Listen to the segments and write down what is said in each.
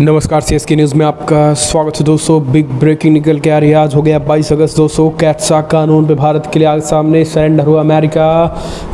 नमस्कार CSK news में आपका स्वागत है दोस्तों। बिग ब्रेकिंग निकल के आ रही है। आज हो गया 22 अगस्त दोस्तों। कैट्सा कानून पे भारत के लिए आज सामने सरेंडर हुआ अमेरिका।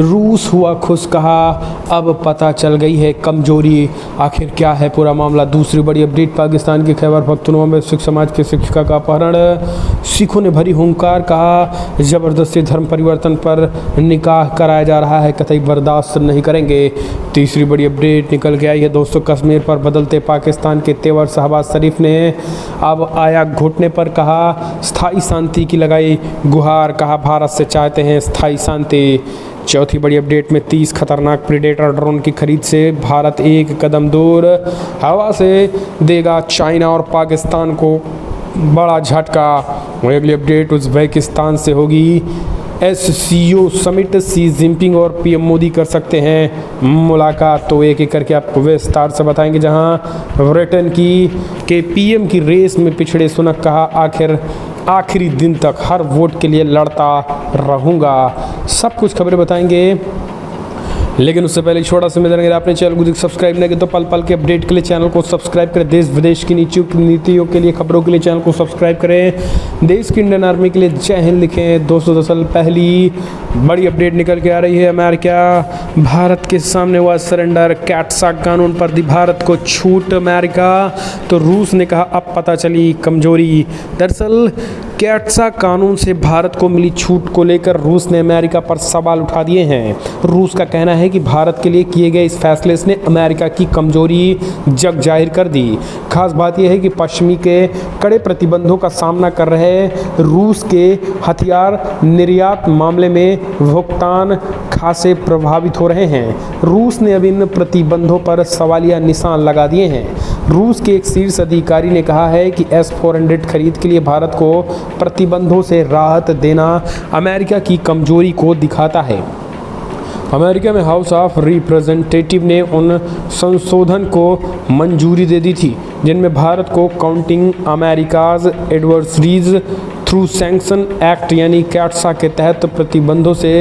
रूस हुआ खुश, कहा अब पता चल गई है कमजोरी। आखिर क्या है पूरा मामला। दूसरी बड़ी अपडेट, पाकिस्तान के खैबर पख्तूनख्वा में सिख समाज के शिक्षिका का अपहरण। सिखों ने भरी हुंकार, कहा ज़बरदस्ती धर्म परिवर्तन पर निकाह कराया जा रहा है, कतई बर्दाश्त नहीं करेंगे। तीसरी बड़ी अपडेट निकल के आई है दोस्तों, कश्मीर पर बदलते पाकिस्तान के तेवर। शहबाज शरीफ ने अब आया घुटने पर, कहा स्थायी शांति की लगाई गुहार, कहा भारत से चाहते हैं स्थायी शांति। चौथी बड़ी अपडेट में 30 खतरनाक प्रीडेटर ड्रोन की खरीद से भारत एक कदम दूर। हवा से देगा चाइना और पाकिस्तान को बड़ा झटका। वही अगली अपडेट उज़्बेकिस्तान से होगी SCO समिट। शी जिनपिंग और PM मोदी कर सकते हैं मुलाकात। तो एक एक करके आपको विस्तार से बताएंगे। जहां ब्रिटेन के PM की रेस में पिछड़े सुनक, कहा आखिरी दिन तक हर वोट के लिए लड़ता रहूँगा। सब कुछ खबरें बताएंगे, लेकिन उससे पहले छोटा सा निवेदन, अगर आपने चैनल को सब्सक्राइब नहीं किया तो पल पल के अपडेट के लिए चैनल को सब्सक्राइब करें। देश विदेश की नीतियों के लिए, खबरों के लिए चैनल को सब्सक्राइब करें। देश की इंडियन आर्मी के लिए जय हिंद लिखें। दोस्तों दरअसल पहली बड़ी अपडेट निकल के आ रही है। अमेरिका भारत के सामने हुआ सरेंडर। कैट्सा कानून पर दी भारत को छूट अमेरिका। तो रूस ने कहा अब पता चली कमजोरी। दरअसल कैट्सा कानून से भारत को मिली छूट को लेकर रूस ने अमेरिका पर सवाल उठा दिए हैं। रूस का कहना है कि भारत के लिए किए गए इस फैसले ने अमेरिका की कमजोरी जग जाहिर कर दी। खास बात यह है कि पश्चिमी के कड़े प्रतिबंधों का सामना कर रहे रूस के हथियार निर्यात मामले में भुगतान खासे प्रभावित हो रहे हैं। रूस ने अब इन प्रतिबंधों पर सवालिया निशान लगा दिए हैं। रूस के एक शीर्ष अधिकारी ने कहा है कि S-400 खरीद के लिए भारत को प्रतिबंधों से राहत देना अमेरिका की कमजोरी को दिखाता है। अमेरिका में हाउस ऑफ रिप्रेजेंटेटिव ने उन संशोधन को मंजूरी दे दी थी जिनमें भारत को counting America's adversaries through sanction act यानी कैट्सा के तहत प्रतिबंधों से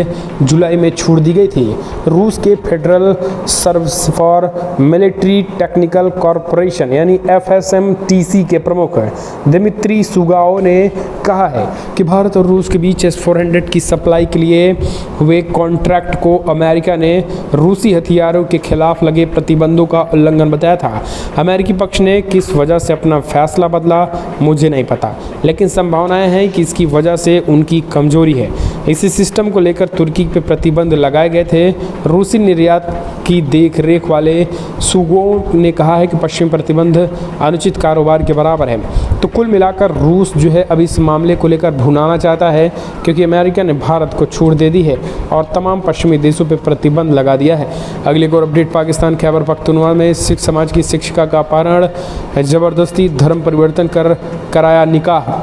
जुलाई में छूट दी गई थी। रूस के federal service for military technical corporation यानी FSMTC के प्रमुख दिमित्री सुगाओ ने कहा है कि भारत और रूस के बीच S-400 की सप्लाई के लिए हुए कॉन्ट्रैक्ट को अमेरिका ने रूसी हथियारों के खिलाफ लगे प्रतिबंधों का उल्लंघन बताया था। अमेरिकी पक्ष ने किस वजह से अपना फैसला बदला मुझे नहीं पता, लेकिन संभावनाएं हैं कि इसकी वजह से उनकी कमजोरी है। इसी सिस्टम को लेकर तुर्की पे प्रतिबंध लगाए गए थे। रूसी निर्यात की देखरेख वाले सुगो ने कहा है कि पश्चिमी प्रतिबंध अनुचित कारोबार के बराबर है। तो कुल मिलाकर रूस जो है अब इस मामले को लेकर भुनाना चाहता है, क्योंकि अमेरिका ने भारत को छूट दे दी है और तमाम पश्चिमी देशों पर प्रतिबंध लगा दिया है। अगली एक और अपडेट, पाकिस्तान खैबर पख्तूनख्वा में सिख समाज की शिक्षिका का अपहरण। ज़बरदस्ती धर्म परिवर्तन कराया निकाह।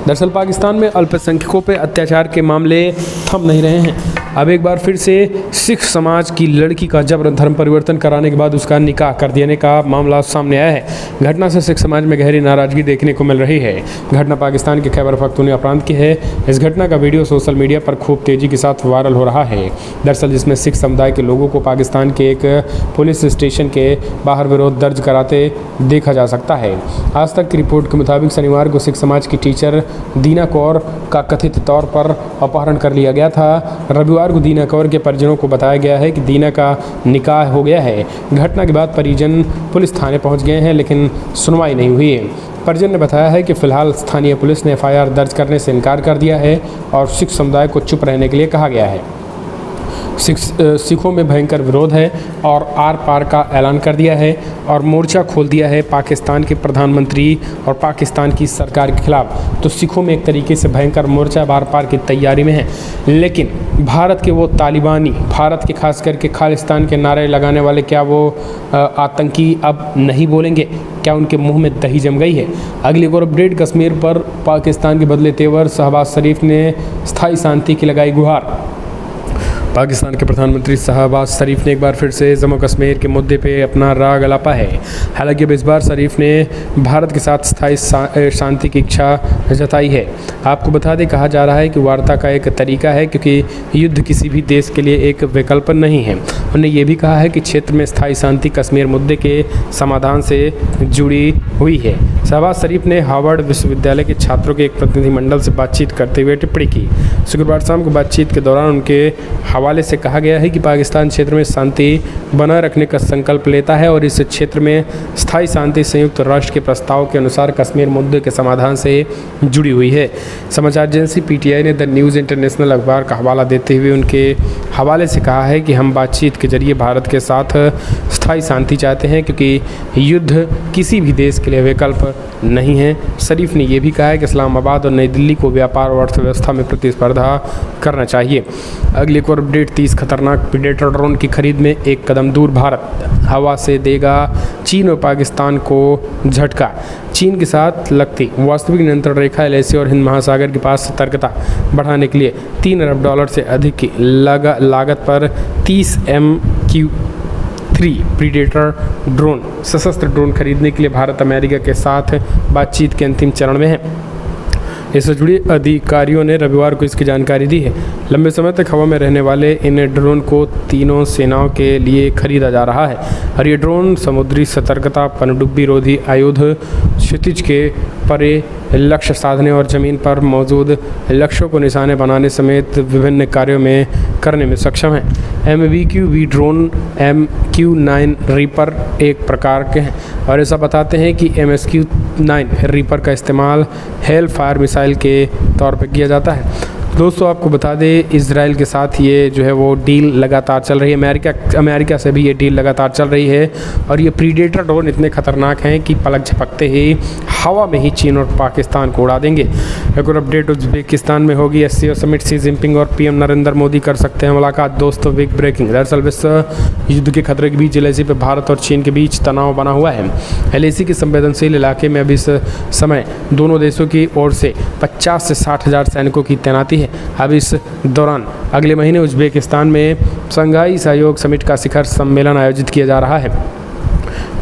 दरअसल पाकिस्तान में अल्पसंख्यकों पर अत्याचार के मामले थम नहीं रहे हैं। अब एक बार फिर से सिख समाज की लड़की का जबर धर्म परिवर्तन कराने के बाद उसका निकाह कर देने का मामला सामने आया है। घटना से सिख समाज में गहरी नाराजगी देखने को मिल रही है। घटना पाकिस्तान के खैबर पख्तूनख्वा प्रांत की है। इस घटना का वीडियो सोशल मीडिया पर खूब तेज़ी के साथ वायरल हो रहा है। दरअसल जिसमें सिख समुदाय के लोगों को पाकिस्तान के एक पुलिस स्टेशन के बाहर विरोध दर्ज कराते देखा जा सकता है। आज तक की रिपोर्ट के मुताबिक शनिवार को सिख समाज की टीचर दीना कौर का कथित तौर पर अपहरण कर लिया गया था। रविवार को दीना कौर के परिजनों को बताया गया है कि दीना का निकाह हो गया है। घटना के बाद परिजन पुलिस थाने पहुंच गए हैं, लेकिन सुनवाई नहीं हुई है। परिजन ने बताया है कि फिलहाल स्थानीय पुलिस ने FIR दर्ज करने से इनकार कर दिया है और सिख समुदाय को चुप रहने के लिए कहा गया है। सिखों में भयंकर विरोध है और आर पार का ऐलान कर दिया है और मोर्चा खोल दिया है पाकिस्तान के प्रधानमंत्री और पाकिस्तान की सरकार के खिलाफ। तो सिखों में एक तरीके से भयंकर मोर्चा आर पार की तैयारी में है। लेकिन भारत के वो तालिबानी, भारत के खास करके खालिस्तान के नारे लगाने वाले, क्या वो आतंकी अब नहीं बोलेंगे? क्या उनके मुंह में दही जम गई है? अगली और अपडेट, कश्मीर पर पाकिस्तान के बदले तेवर। शहबाज शरीफ ने स्थायी शांति की लगाई गुहार। पाकिस्तान के प्रधानमंत्री शहबाज शरीफ ने एक बार फिर से जम्मू कश्मीर के मुद्दे पे अपना राग अलापा है। हालांकि अब इस बार शरीफ ने भारत के साथ स्थायी शांति की इच्छा जताई है। आपको बता दें, कहा जा रहा है कि वार्ता का एक तरीका है, क्योंकि युद्ध किसी भी देश के लिए एक विकल्प नहीं है। उन्होंने ये भी कहा है कि क्षेत्र में स्थायी शांति कश्मीर मुद्दे के समाधान से जुड़ी हुई है। शहबाज शरीफ ने हार्वर्ड विश्वविद्यालय के छात्रों के एक प्रतिनिधिमंडल से बातचीत करते हुए टिप्पणी की। शुक्रवार शाम को बातचीत के दौरान उनके हवाले से कहा गया है कि पाकिस्तान क्षेत्र में शांति बनाए रखने का संकल्प लेता है और इस क्षेत्र में स्थायी शांति संयुक्त राष्ट्र के प्रस्ताव के अनुसार कश्मीर मुद्दे के समाधान से जुड़ी हुई है। समाचार एजेंसी पीटीआई ने द न्यूज़ इंटरनेशनल अखबार का हवाला देते हुए उनके हवाले से कहा है कि हम बातचीत के जरिए भारत के साथ स्थायी शांति चाहते हैं, क्योंकि युद्ध किसी भी देश के लिए विकल्प नहीं है। शरीफ ने यह भी कहा है कि इस्लामाबाद और नई दिल्ली को व्यापार और अर्थव्यवस्था में प्रतिस्पर्धा करना चाहिए। अगली एक और अपडेट, 30 खतरनाक प्रीडेटर ड्रोन की खरीद में एक कदम दूर भारत। हवा से देगा चीन और पाकिस्तान को झटका। चीन के साथ लगती वास्तविक नियंत्रण रेखा एलएसी और हिंद महासागर के पास सतर्कता बढ़ाने के लिए $3 अरब से अधिक की लागत पर 30 MQ-3 प्रीडेटर ड्रोन सशस्त्र ड्रोन खरीदने के लिए भारत अमेरिका के साथ बातचीत के अंतिम चरण में है। इससे जुड़े अधिकारियों ने रविवार को इसकी जानकारी दी है। लंबे समय तक हवा में रहने वाले इन ड्रोन को तीनों सेनाओं के लिए खरीदा जा रहा है और ये ड्रोन समुद्री सतर्कता, पनडुब्बी रोधी आयुध, क्षितिज के परे लक्ष्य साधने और ज़मीन पर मौजूद लक्ष्यों को निशाने बनाने समेत विभिन्न कार्यों में करने में सक्षम है। MQ-V ड्रोन MQ-9 रीपर एक प्रकार के हैं और ऐसा बताते हैं कि MQ-9 रीपर का इस्तेमाल हेल फायर मिसाइल के तौर पर किया जाता है। दोस्तों आपको बता दें, इजराइल के साथ ये जो है वो डील लगातार चल रही है। अमेरिका से भी ये डील लगातार चल रही है और ये प्रीडेटर ड्रोन इतने खतरनाक हैं कि पलक झपकते ही हवा में ही चीन और पाकिस्तान को उड़ा देंगे। एक और अपडेट, उज्बेकिस्तान में होगी SCO समिट। शी जिनपिंग और PM नरेंद्र मोदी कर सकते हैं मुलाकात। दोस्तों बिग ब्रेकिंग, दरअसल विश्व युद्ध के खतरे के बीच LAC पर भारत और चीन के बीच तनाव बना हुआ है। LAC के संवेदनशील इलाके में अब इस समय दोनों देशों की ओर से 50 से 60 हज़ार सैनिकों की तैनाती है। अब इस दौरान अगले महीने उज्बेकिस्तान में शंघाई सहयोग समिट का शिखर सम्मेलन आयोजित किया जा रहा है,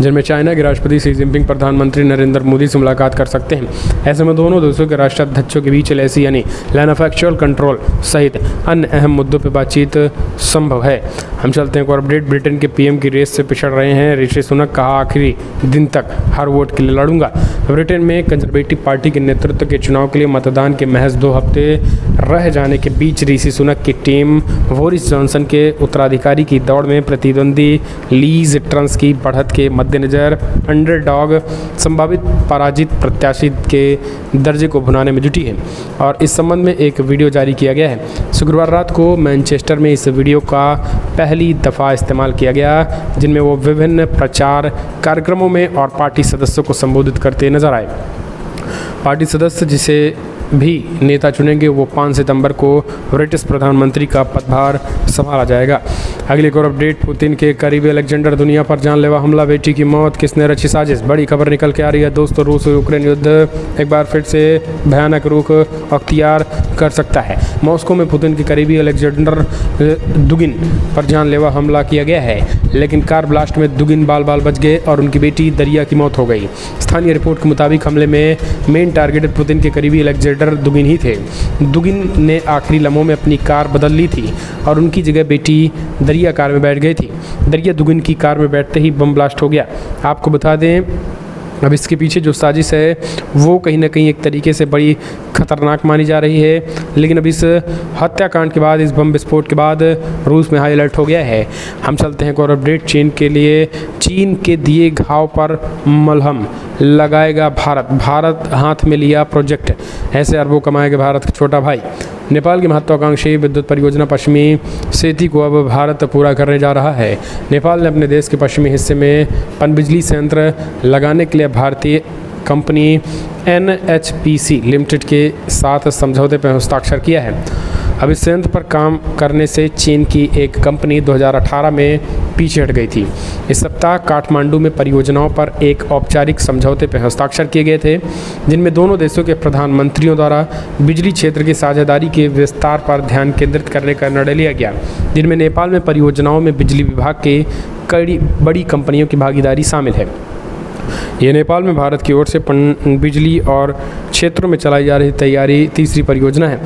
जिनमें चाइना के राष्ट्रपति शी जिनपिंग प्रधानमंत्री नरेंद्र मोदी से मुलाकात कर सकते हैं। ऐसे में दोनों देशों के राष्ट्राध्यक्षों के बीच LAC यानी लाइन ऑफ एक्चुअल कंट्रोल सहित अन्य अहम मुद्दों पर बातचीत संभव है। हम चलते हैं एक और अपडेट, ब्रिटेन के PM की रेस से पिछड़ रहे हैं ऋषि सुनक। कहा आखिरी दिन तक हर वोट के लिए लड़ूंगा। ब्रिटेन में कंजर्वेटिव पार्टी के नेतृत्व के चुनाव के लिए मतदान के महज 2 हफ्ते रह जाने के बीच ऋषि सुनक की टीम बोरिस जॉनसन के उत्तराधिकारी की दौड़ में प्रतिद्वंदी लीज ट्रंस की बढ़त के मद्देनज़र अंडरडॉग संभावित पराजित प्रत्याशी के दर्जे को भुनाने में जुटी है और इस संबंध में एक वीडियो जारी किया गया है। शुक्रवार रात को मैनचेस्टर में इस वीडियो का पहली दफ़ा इस्तेमाल किया गया, जिनमें वो विभिन्न प्रचार कार्यक्रमों में और पार्टी सदस्यों को संबोधित करते नजर आए। पार्टी सदस्य जिसे भी नेता चुनेंगे वो 5 सितंबर को ब्रिटिश प्रधानमंत्री का पदभार संभाला जाएगा। अगली एक और अपडेट, पुतिन के करीबी अलेक्जेंडर दुनिया पर जानलेवा हमला, बेटी की मौत, किसने रची साजिश। बड़ी खबर निकल के आ रही है दोस्तों, रूस और यूक्रेन युद्ध एक बार फिर से भयानक रुख अख्तियार कर सकता है। मॉस्को में पुतिन के करीबी अलेक्जेंडर दुगिन पर जानलेवा हमला किया गया है, लेकिन कार ब्लास्ट में दुगिन बाल बाल बच गए और उनकी बेटी दरिया की मौत हो गई। स्थानीय रिपोर्ट के मुताबिक हमले में मेन टारगेट पुतिन के करीबी अलेक्जेंडर दुगिन ही थे। दुगिन ने आखिरी लम्हों में अपनी कार बदल ली थी और उनकी जगह बेटी दरिया कार में बैठ गई थी। दरिया दुगिन की कार में बैठते ही बम ब्लास्ट हो गया। आपको बता दें, अब इसके पीछे जो साजिश है वो कहीं ना कहीं एक तरीके से बड़ी खतरनाक मानी जा रही है, लेकिन अब इस हत्याकांड के बाद, इस बम विस्फोट के बाद रूस में हाई अलर्ट हो गया है। हम चलते हैं एक और अपडेट, चीन के दिए घाव पर मलहम लगाएगा भारत हाथ में लिया प्रोजेक्ट, ऐसे अरबों कमाएगा भारत का छोटा भाई। नेपाल की महत्वाकांक्षी विद्युत परियोजना पश्चिमी सेती को अब भारत पूरा करने जा रहा है। नेपाल ने अपने देश के पश्चिमी हिस्से में पनबिजली संयंत्र लगाने के लिए भारतीय कंपनी NHPC लिमिटेड के साथ समझौते पर हस्ताक्षर किया है। अब इस संयंत्र पर काम करने से चीन की एक कंपनी 2018 में पीछे हट गई थी। इस सप्ताह काठमांडू में परियोजनाओं पर एक औपचारिक समझौते पर हस्ताक्षर किए गए थे, जिनमें दोनों देशों के प्रधानमंत्रियों द्वारा बिजली क्षेत्र की साझेदारी के विस्तार पर ध्यान केंद्रित करने का निर्णय लिया गया, जिनमें नेपाल में परियोजनाओं में बिजली विभाग के कई बड़ी कंपनियों की भागीदारी शामिल है। ये नेपाल में भारत की ओर से बिजली और क्षेत्रों में चलाई जा रही तैयारी तीसरी परियोजना है।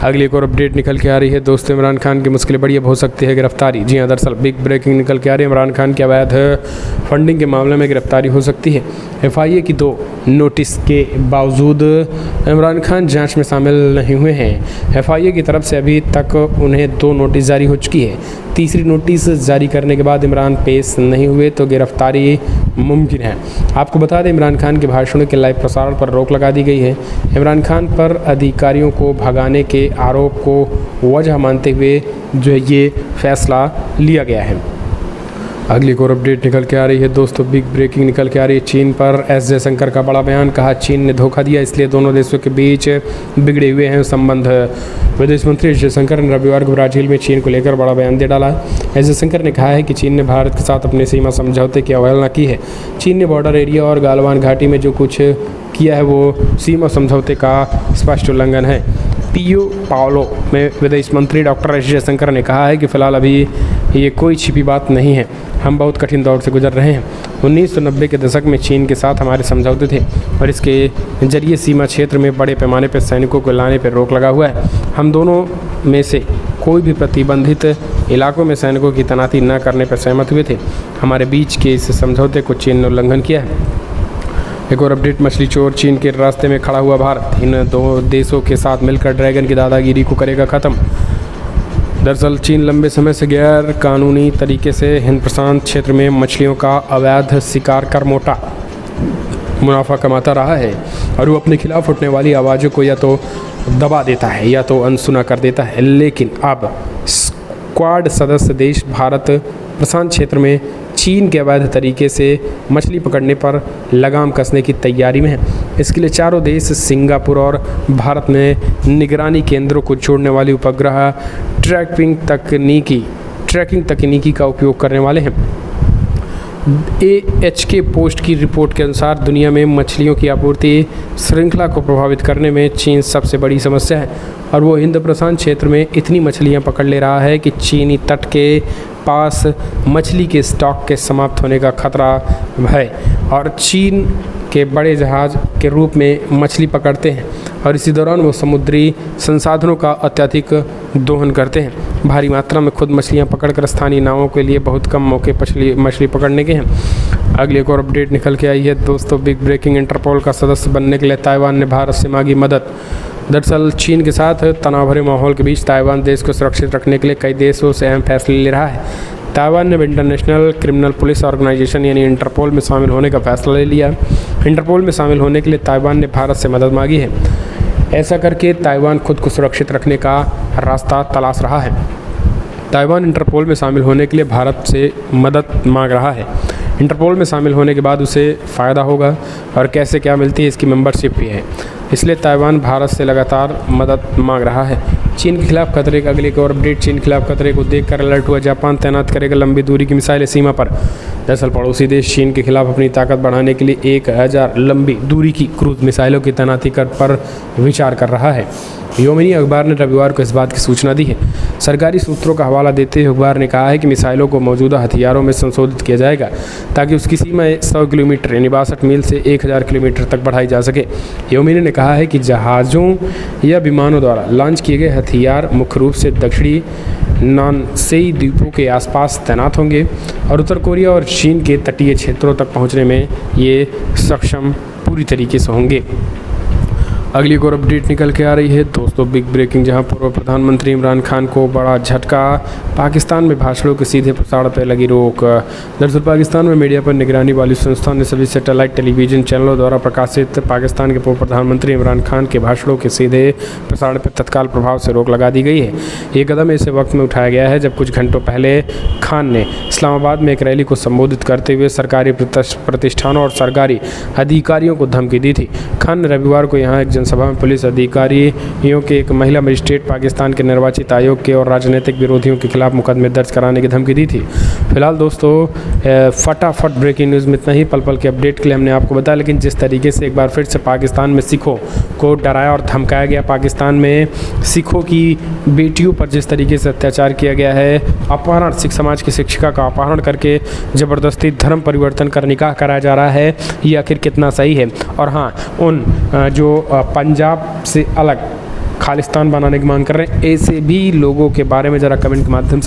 अगली एक और अपडेट निकल के आ रही है दोस्तों, इमरान खान की मुश्किलें बड़ी अब हो सकती है गिरफ्तारी। जी हाँ, दरअसल बिग ब्रेकिंग निकल के आ रही है, इमरान खान की अवैध फंडिंग के मामले में गिरफ्तारी हो सकती है। FIA की 2 नोटिस के बावजूद इमरान खान जांच में शामिल नहीं हुए हैं। FIA की तरफ से अभी तक उन्हें 2 नोटिस जारी हो चुकी है। तीसरी नोटिस जारी करने के बाद इमरान पेश नहीं हुए तो गिरफ्तारी मुमकिन है। आपको बता दें, इमरान खान के भाषणों के लाइव प्रसारण पर रोक लगा दी गई है। इमरान खान पर अधिकारियों को भगाने के आरोप को वजह मानते हुए जो है ये फैसला लिया गया है। अगली एक और अपडेट निकल के आ रही है दोस्तों, बिग ब्रेकिंग निकल के आ रही है। चीन पर एस जयशंकर का बड़ा बयान, कहा चीन ने धोखा दिया, इसलिए दोनों देशों के बीच बिगड़े हुए हैं संबंध। विदेश मंत्री एस जयशंकर ने रविवार को ब्राजील में चीन को लेकर बड़ा बयान दे डाला। एस जयशंकर ने कहा है कि चीन ने भारत के साथ अपने सीमा समझौते की अवहेलना की है। चीन ने बॉर्डर एरिया और गालवान घाटी में जो कुछ किया है वो सीमा समझौते का स्पष्ट उल्लंघन है। पीओ पाओलो में विदेश मंत्री डॉक्टर एस जयशंकर ने कहा है कि फ़िलहाल अभी ये कोई छिपी बात नहीं है, हम बहुत कठिन दौर से गुजर रहे हैं। 1990 के दशक में चीन के साथ हमारे समझौते थे और इसके जरिए सीमा क्षेत्र में बड़े पैमाने पर सैनिकों को लाने पर रोक लगा हुआ है। हम दोनों में से कोई भी प्रतिबंधित इलाकों में सैनिकों की तैनाती न करने पर सहमत हुए थे। हमारे बीच के इस समझौते को चीन ने उल्लंघन किया है। एक और अपडेट, मछली चोर चीन के रास्ते में खड़ा हुआ भारत इन 2 देशों के साथ मिलकर ड्रैगन की दादागिरी को करेगा ख़त्म। दरअसल चीन लंबे समय से गैर कानूनी तरीके से हिंद प्रशांत क्षेत्र में मछलियों का अवैध शिकार कर मोटा मुनाफा कमाता रहा है और वो अपने खिलाफ उठने वाली आवाज़ों को या तो दबा देता है या तो अनसुना कर देता है। लेकिन अब क्वाड सदस्य देश भारत प्रशांत क्षेत्र में चीन के अवैध तरीके से मछली पकड़ने पर लगाम कसने की तैयारी में है। इसके लिए चारों देश सिंगापुर और भारत में निगरानी केंद्रों को जोड़ने वाली उपग्रह ट्रैकिंग तकनीकी का उपयोग करने वाले हैं। AHK पोस्ट की रिपोर्ट के अनुसार दुनिया में मछलियों की आपूर्ति श्रृंखला को प्रभावित करने में चीन सबसे बड़ी समस्या है और वो हिंद प्रशांत क्षेत्र में इतनी मछलियां पकड़ ले रहा है कि चीनी तट के पास मछली के स्टॉक के समाप्त होने का खतरा है और चीन के बड़े जहाज़ के रूप में मछली पकड़ते हैं और इसी दौरान वो समुद्री संसाधनों का अत्यधिक दोहन करते हैं। भारी मात्रा में खुद मछलियां पकड़कर स्थानीय नावों के लिए बहुत कम मौके मछली पकड़ने के हैं। अगली एक और अपडेट निकल के आई है दोस्तों, बिग ब्रेकिंग, इंटरपोल का सदस्य बनने के लिए ताइवान ने भारत से मांगी मदद। दरअसल चीन के साथ तनाव भरे माहौल के बीच ताइवान देश को सुरक्षित रखने के लिए कई देशों से अहम फैसले ले रहा है। ताइवान ने इंटरनेशनल क्रिमिनल पुलिस ऑर्गेनाइजेशन यानी इंटरपोल में शामिल होने का फैसला ले लिया। इंटरपोल में शामिल होने के लिए ताइवान ने भारत से मदद मांगी है। ऐसा करके ताइवान खुद को सुरक्षित रखने का रास्ता तलाश रहा है। ताइवान इंटरपोल में शामिल होने के लिए भारत से मदद मांग रहा है। इंटरपोल में शामिल होने के बाद उसे फ़ायदा होगा और कैसे क्या मिलती है इसकी मेंबरशिप भी है, इसलिए ताइवान भारत से लगातार मदद मांग रहा है। चीन के खिलाफ खतरे का अगली एक और अपडेट, चीन के खिलाफ खतरे को देखकर अलर्ट हुआ जापान, तैनात करेगा लंबी दूरी की मिसाइलें सीमा पर। दरअसल पड़ोसी देश चीन के खिलाफ अपनी ताकत बढ़ाने के लिए 1000 लंबी दूरी की क्रूज मिसाइलों की तैनाती पर विचार कर रहा है। योमिनी अखबार ने रविवार को इस बात की सूचना दी है। सरकारी सूत्रों का हवाला देते हुए अखबार ने कहा है कि मिसाइलों को मौजूदा हथियारों में संशोधित किया जाएगा ताकि उसकी सीमा 100 किलोमीटर यानी 62 मील से 1000 किलोमीटर तक बढ़ाई जा सके। योमिनी ने कहा है कि जहाज़ों या विमानों द्वारा लॉन्च किए गए हथियार मुख्य रूप से दक्षिणी नानसेई द्वीपों के आसपास तैनात होंगे और उत्तर कोरिया और चीन के तटीय क्षेत्रों तक पहुंचने में ये सक्षम पूरी तरीके से होंगे। अगली एक और अपडेट निकल के आ रही है दोस्तों, बिग ब्रेकिंग, जहां पूर्व प्रधानमंत्री इमरान खान को बड़ा झटका, पाकिस्तान में भाषणों के सीधे प्रसारण पर लगी रोक। दरअसल पाकिस्तान में मीडिया पर निगरानी वाली संस्था ने सभी सैटेलाइट टेलीविज़न चैनलों द्वारा प्रकाशित पाकिस्तान के पूर्व प्रधानमंत्री इमरान खान के भाषणों के सीधे प्रसारण पर तत्काल प्रभाव से रोक लगा दी गई है। ये कदम ऐसे वक्त में उठाया गया है जब कुछ घंटों पहले खान ने इस्लामाबाद में एक रैली को संबोधित करते हुए सरकारी प्रतिष्ठानों और सरकारी अधिकारियों को धमकी दी थी। खान ने रविवार को यहाँ एक जनसभा में पुलिस अधिकारियों के एक महिला मजिस्ट्रेट पाकिस्तान के निर्वाचित आयोग के और राजनीतिक विरोधियों के खिलाफ मुकदमे दर्ज कराने की धमकी दी थी। फिलहाल दोस्तों फटाफट ब्रेकिंग न्यूज़ में इतना ही, पल पल के अपडेट के लिए हमने आपको बताया। लेकिन जिस तरीके से एक बार फिर से पाकिस्तान में सिखों को डराया और धमकाया गया, पाकिस्तान में सिखों की बेटियों पर जिस तरीके से अत्याचार किया गया है, अपहरण, सिख समाज की शिक्षिका का अपहरण करके ज़बरदस्ती धर्म परिवर्तन कर निकाह कराया जा रहा है, ये आखिर कितना सही है। और हाँ, उन जो पंजाब से अलग खालिस्तान बनाने की मांग कर रहे हैं, ऐसे भी लोगों के बारे में ज़रा कमेंट के माध्यम से